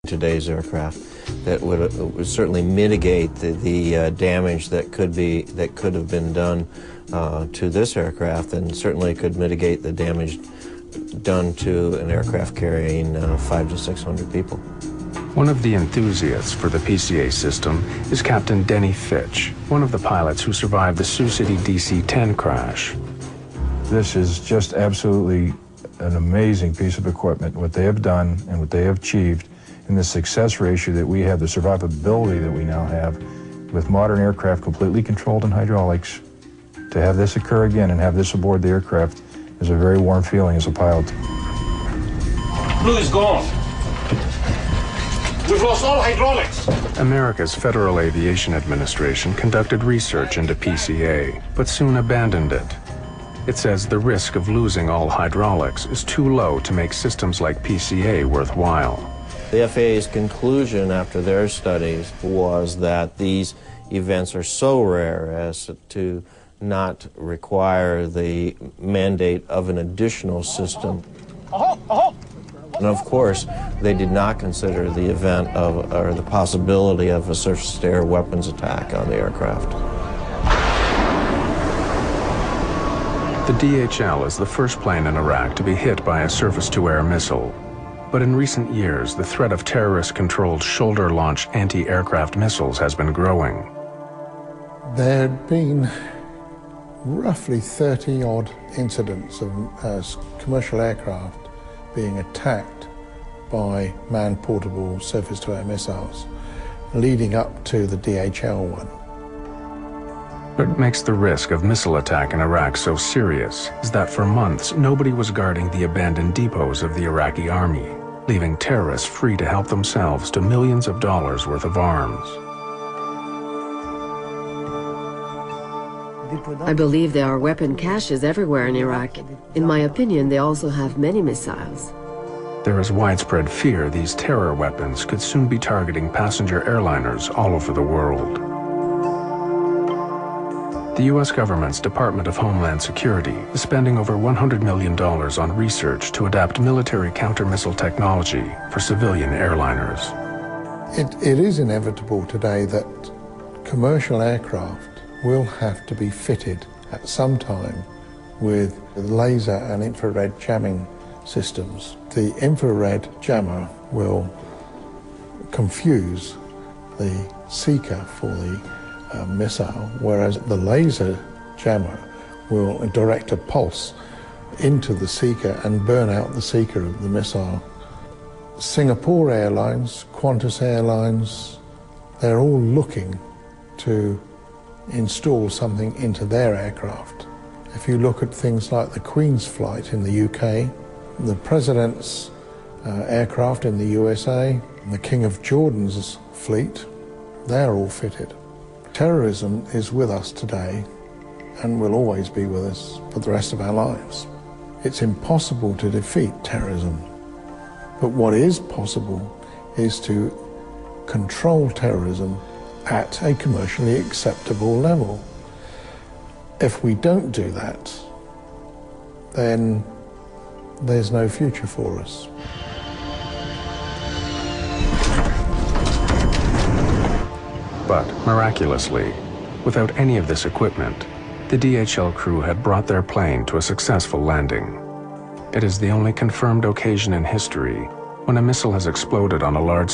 today's aircraft that would certainly mitigate the damage that could have been done to this aircraft, and certainly could mitigate the damage done to an aircraft carrying 500 to 600 people. One of the enthusiasts for the PCA system is Captain Denny Fitch, one of the pilots who survived the Sioux City DC-10 crash. This is just absolutely an amazing piece of equipment, what they have done and what they have achieved, and the success ratio that we have, the survivability that we now have with modern aircraft completely controlled in hydraulics. To have this occur again and have this aboard the aircraft is a very warm feeling as a pilot. Blue is gone. We've lost all hydraulics. America's Federal Aviation Administration conducted research into PCA, but soon abandoned it. It says the risk of losing all hydraulics is too low to make systems like PCA worthwhile. The FAA's conclusion after their studies was that these events are so rare as to not require the mandate of an additional system. And of course, they did not consider the event of, or the possibility of a surface-to-air weapons attack on the aircraft. The DHL is the first plane in Iraq to be hit by a surface-to-air missile. But in recent years, the threat of terrorist-controlled shoulder-launched anti-aircraft missiles has been growing. There had been roughly 30-odd incidents of commercial aircraft being attacked by manned portable surface-to-air missiles, leading up to the DHL one. What makes the risk of missile attack in Iraq so serious is that for months nobody was guarding the abandoned depots of the Iraqi army, leaving terrorists free to help themselves to millions of dollars worth of arms. I believe there are weapon caches everywhere in Iraq. In my opinion, they also have many missiles. There is widespread fear these terror weapons could soon be targeting passenger airliners all over the world. The U.S. government's Department of Homeland Security is spending over $100 million on research to adapt military counter-missile technology for civilian airliners. It is inevitable today that commercial aircraft will have to be fitted at some time with laser and infrared jamming systems. The infrared jammer will confuse the seeker for the missile, whereas the laser jammer will direct a pulse into the seeker and burn out the seeker of the missile. Singapore Airlines, Qantas Airlines, they're all looking to install something into their aircraft. If you look at things like the Queen's flight in the UK, the President's aircraft in the USA, and the King of Jordan's fleet, they're all fitted. Terrorism is with us today and will always be with us for the rest of our lives. It's impossible to defeat terrorism, but what is possible is to control terrorism at a commercially acceptable level. If we don't do that, then there's no future for us. But miraculously, without any of this equipment, the DHL crew had brought their plane to a successful landing. It is the only confirmed occasion in history when a missile has exploded on a large